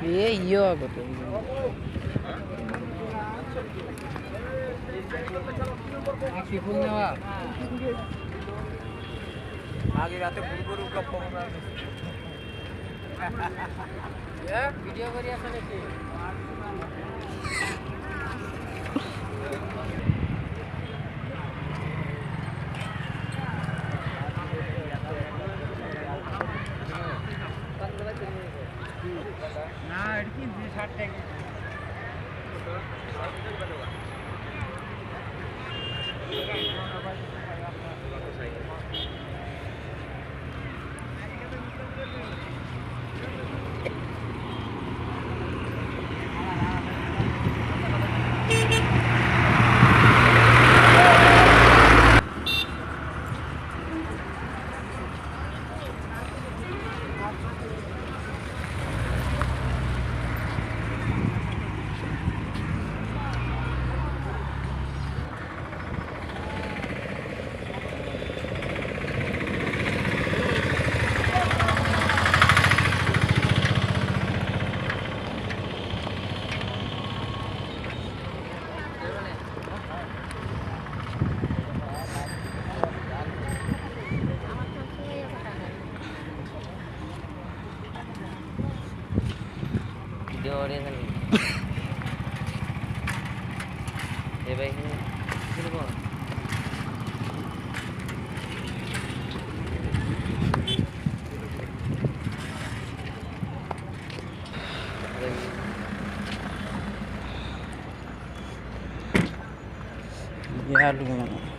ইয়ে আগতে ফুল নেওয়া আগে রাতে ফুল গরু গপ্প ভিডিও করি আছে নাকি না এডকি 60 টাকা Dia kan. Ya baik ni. Sini kau. Ya lu.